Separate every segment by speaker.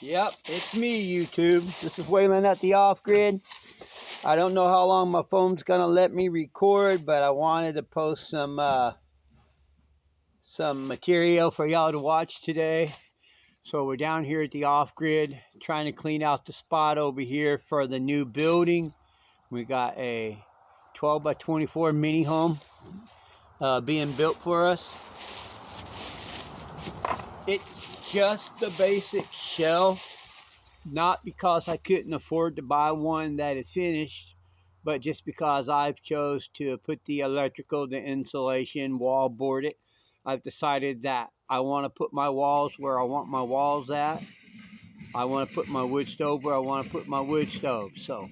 Speaker 1: Yep, it's me, YouTube. This is Waylon at the off-grid. I don't know how long my phone's gonna let me record, but I wanted to post some material for y'all to watch today. So we're down here at the off-grid trying to clean out the spot over here for the new building. We got a 12 by 24 mini home being built for us. It's just the basic shell, not because I couldn't afford to buy one that is finished, but just because I've chose to put the electrical, the insulation, wall board it. I've decided that I want to put my walls where I want my walls at. I want to put my wood stove where I want to put my wood stove. So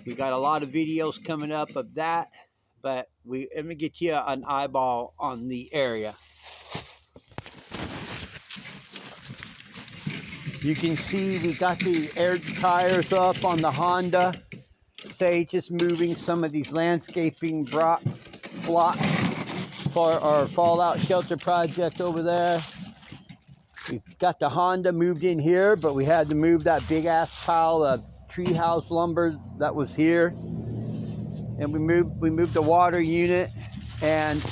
Speaker 1: we got a lot of videos coming up of that, but let me get you an eyeball on the area. You can see we got the air tires up on the Honda. Sage is moving some of these landscaping blocks for our fallout shelter project over there. We've got the Honda moved in here, but we had to move that big ass pile of treehouse lumber that was here. And we moved the water unit, and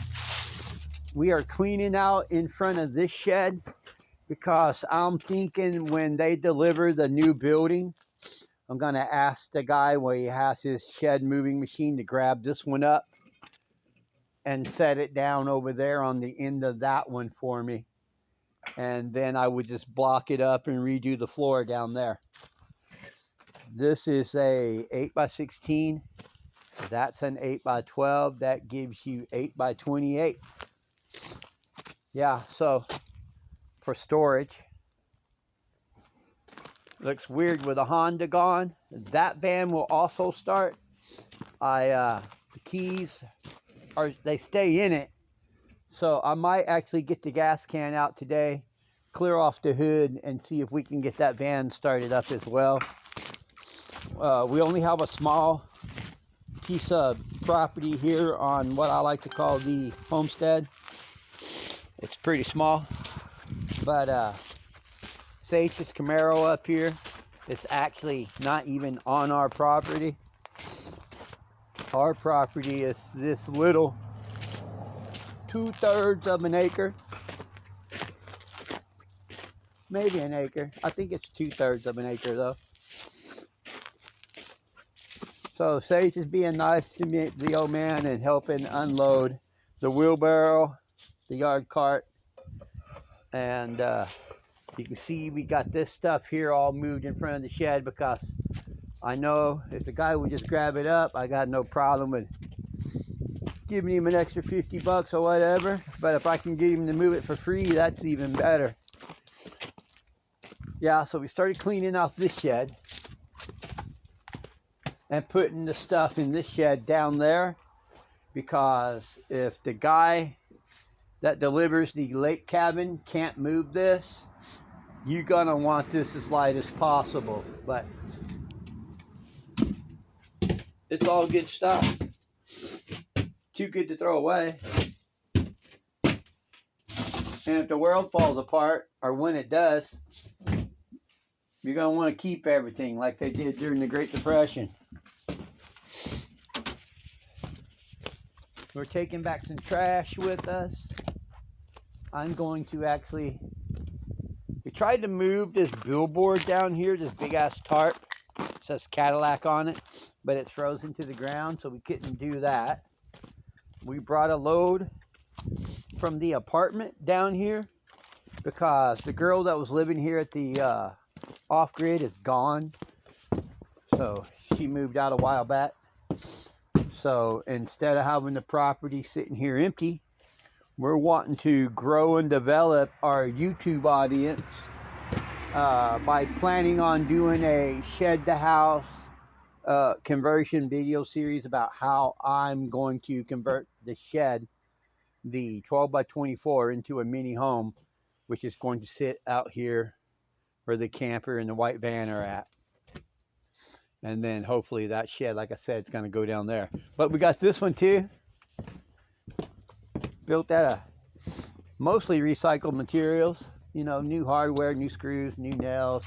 Speaker 1: we are cleaning out in front of this shed, because I'm thinking when they deliver the new building, I'm going to ask the guy where he has his shed moving machine to grab this one up and set it down over there on the end of that one for me. And then I would just block it up and redo the floor down there. This is a 8 by 16. That's an 8 by 12. That gives you 8 by 28. Yeah, so for storage. Looks weird with a Honda gone. That van will also start. The keys they stay in it. So I might actually get the gas can out today, clear off the hood, and see if we can get that van started up as well. We only have a small piece of property here on what I like to call the homestead. It's pretty small, but Sage's Camaro up here is actually not even on our property. Our property is this little 2/3 of an acre, maybe an acre. I think it's 2/3 of an acre though. So Sage is being nice to me, the old man, and helping unload the wheelbarrow, the yard cart, and you can see we got this stuff here all moved in front of the shed, because I know if the guy would just grab it up, I got no problem with giving him an extra 50 bucks or whatever. But if I can get him to move it for free, that's even better. Yeah, so we started cleaning out this shed and putting the stuff in this shed down there, because if the guy that delivers the lake cabin can't move this, you're gonna want this as light as possible. But it's all good stuff, too good to throw away. And if the world falls apart, or when it does, you're gonna want to keep everything like they did during the Great Depression. We're taking back some trash with us. I'm going to actually, we tried to move this billboard down here, this big ass tarp. It says Cadillac on it, but it's frozen to the ground, so we couldn't do that. We brought a load from the apartment down here, because the girl that was living here at the off-grid is gone. So she moved out a while back. So instead of having the property sitting here empty, we're wanting to grow and develop our YouTube audience by planning on doing a shed to house conversion video series about how I'm going to convert the shed, the 12 by 24, into a mini home, which is going to sit out here where the camper and the white van are at. And then hopefully that shed, like I said, it's going to go down there. But we got this one too. Built out of mostly recycled materials. You know, new hardware, new screws, new nails,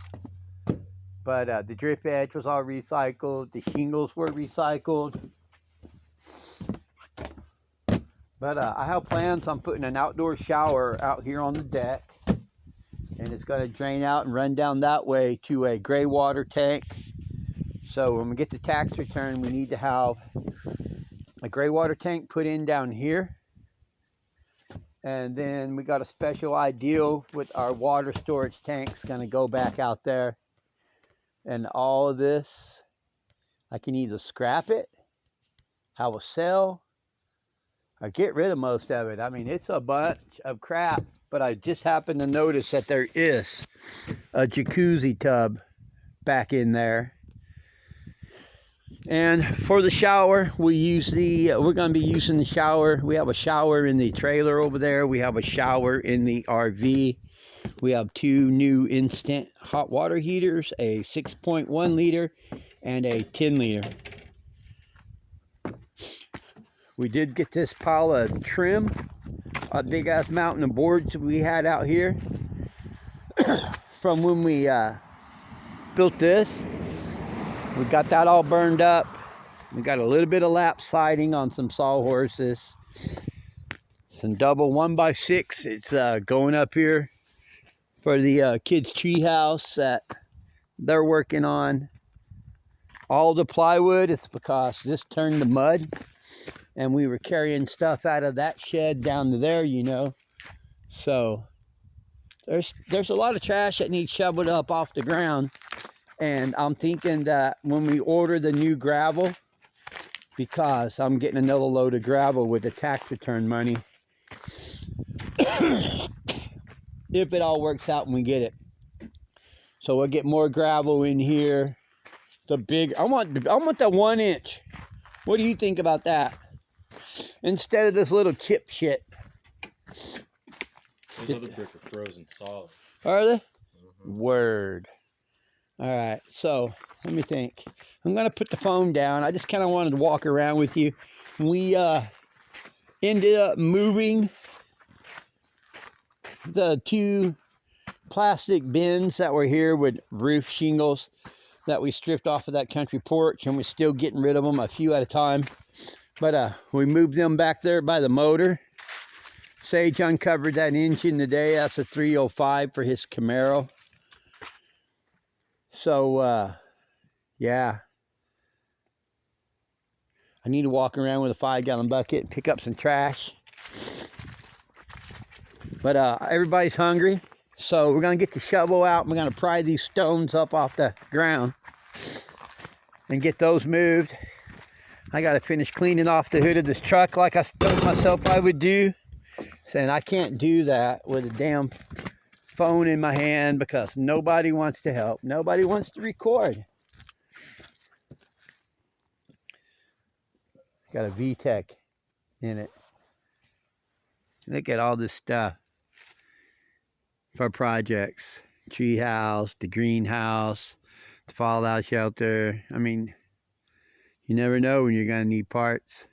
Speaker 1: But the drip edge was all recycled. The shingles were recycled. But I have plans on putting an outdoor shower out here on the deck. And it's going to drain out and run down that way to a gray water tank. So when we get the tax return, we need to have a gray water tank put in down here. And then we got a special ideal with our water storage tanks going to go back out there. And all of this, I can either scrap it, have a sell, or get rid of most of it. I mean, it's a bunch of crap, but I just happened to notice that there is a jacuzzi tub back in there. And for the shower, we're going to be using the shower. We have a shower in the trailer over there. We have a shower in the RV. We have 2 new instant hot water heaters, a 6.1 liter and a 10 liter. We did get this pile of trim, a big ass mountain of boards we had out here from when we built this. We got that all burned up. We got a little bit of lap siding on some sawhorses. Some double 1x6. It's going up here for the kids' tree house that they're working on. All the plywood, it's because this turned to mud. And we were carrying stuff out of that shed down to there, you know. So there's a lot of trash that needs shoveled up off the ground. And I'm thinking that when we order the new gravel, because I'm getting another load of gravel with the tax return money, if it all works out when we get it. So we'll get more gravel in here. The big, I want the 1 inch. What do you think about that? Instead of this little chip shit.
Speaker 2: Those other bricks are frozen solid.
Speaker 1: Are they?
Speaker 2: Mm-hmm.
Speaker 1: Word. All right, so let me think. I'm gonna put the phone down. I just kind of wanted to walk around with you. We ended up moving the 2 plastic bins that were here with roof shingles that we stripped off of that country porch, and we're still getting rid of them a few at a time. But we moved them back there by the motor. Sage uncovered that engine today. That's a 305 for his Camaro. So, yeah. I need to walk around with a 5-gallon bucket and pick up some trash. But everybody's hungry. So we're going to get the shovel out. And we're going to pry these stones up off the ground and get those moved. I got to finish cleaning off the hood of this truck like I told myself I would do. And I can't do that with a damn phone in my hand because nobody wants to help. Nobody wants to record. Got a VTEC in it. Look at all this stuff for projects. Tree house, the greenhouse, the fallout shelter. I mean, you never know when you're going to need parts.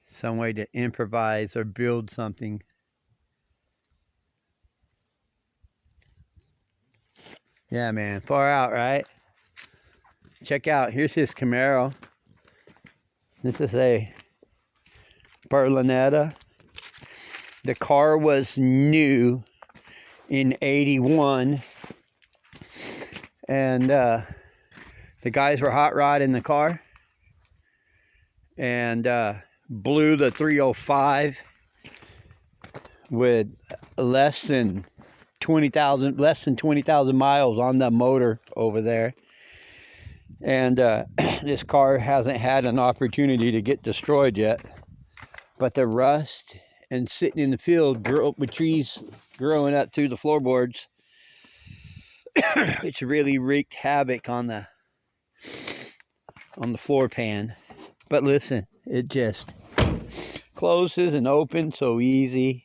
Speaker 1: Some way to improvise or build something. Yeah, man. Far out, right? Check out. Here's his Camaro. This is a Berlinetta. The car was new in '81. And the guys were hot rodding the car. And blew the 305 with less than 20,000 miles on the motor over there. And this car hasn't had an opportunity to get destroyed yet. But the rust and sitting in the field with trees growing up through the floorboards, it's really wreaked havoc on the floor pan. But listen, it just closes and opens so easy.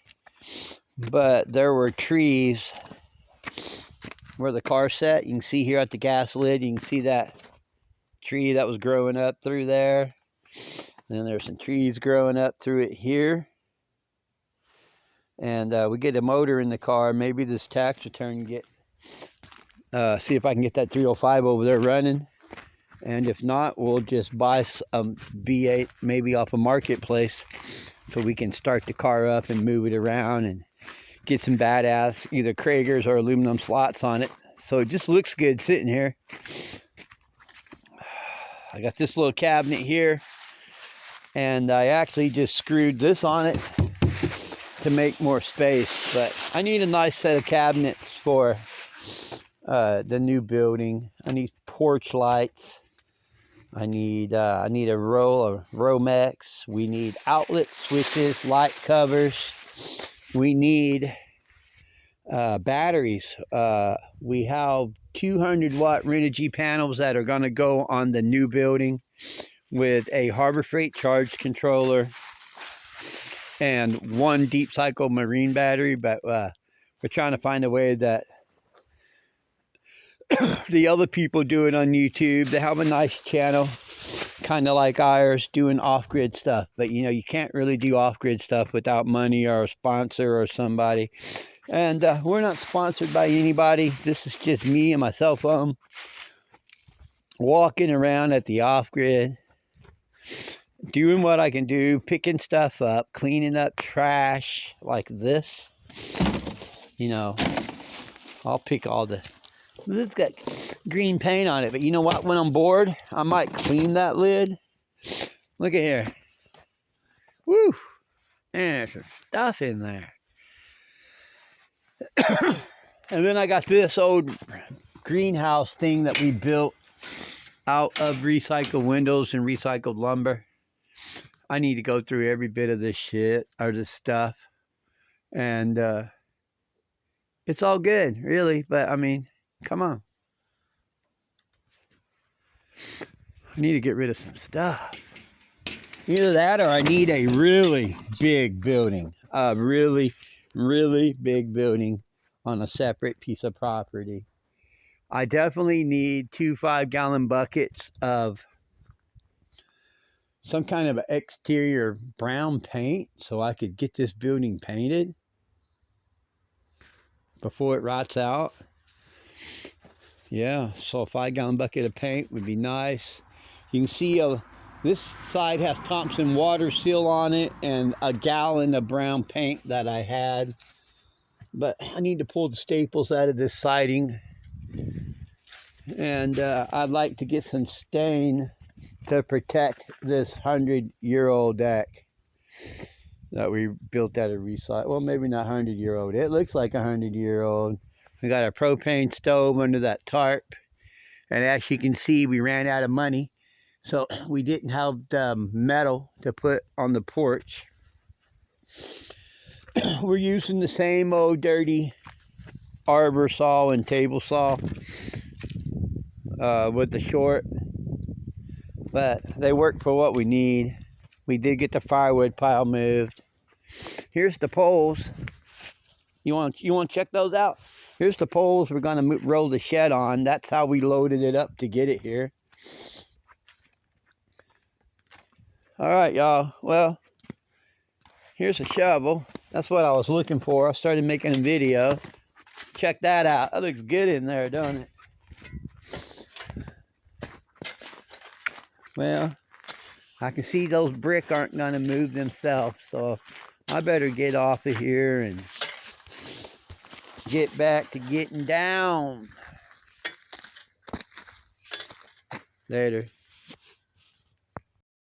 Speaker 1: But there were trees where the car sat. You can see here at the gas lid, you can see that tree that was growing up through there. And then there's some trees growing up through it here. And we get a motor in the car. Maybe this tax return get see if I can get that 305 over there running. And if not, we'll just buy some V8 maybe off a marketplace so we can start the car up and move it around and get some badass either Kragers or aluminum slots on it. So it just looks good sitting here. I got this little cabinet here, and I actually just screwed this on it to make more space, but I need a nice set of cabinets for the new building. I need porch lights. I need a row of Romex. We need outlet switches, light covers. We need batteries. We have 200-watt Renogy panels that are going to go on the new building with a Harbor Freight charge controller and one deep cycle marine battery. But we're trying to find a way that the other people do it on YouTube. They have a nice channel, kind of like ours, doing off-grid stuff. But you know, you can't really do off-grid stuff without money or a sponsor or somebody. And we're not sponsored by anybody. This is just me and my cell phone walking around at the off-grid, doing what I can do, picking stuff up, cleaning up trash like this. You know, I'll pick all the... This got green paint on it, but you know what? When I'm bored, I might clean that lid. Look at here. Woo! Man, there's some stuff in there. And then I got this old greenhouse thing that we built out of recycled windows and recycled lumber. I need to go through every bit of this shit, or this stuff. And it's all good, really, but I mean, come on. I need to get rid of some stuff. Either that or I need a really big building. A really, really big building on a separate piece of property. I definitely need 2 5-gallon buckets of some kind of exterior brown paint so I could get this building painted before it rots out. Yeah, so a 5-gallon bucket of paint would be nice. You can see this side has Thompson water seal on it and a gallon of brown paint that I had. But I need to pull the staples out of this siding. And I'd like to get some stain to protect this 100-year-old deck that we built out of recycle. Well, maybe not 100-year-old. It looks like 100-year-old. We got a propane stove under that tarp. And as you can see, we ran out of money. So we didn't have the metal to put on the porch. We're using the same old dirty arbor saw and table saw with the short. But they work for what we need. We did get the firewood pile moved. Here's the poles. You want to check those out? Here's the poles we're going to roll the shed on. That's how we loaded it up to get it here. All right, y'all. Well, here's a shovel. That's what I was looking for. I started making a video. Check that out. That looks good in there, don't it? Well, I can see those bricks aren't going to move themselves, so I better get off of here and get back to getting down. Later.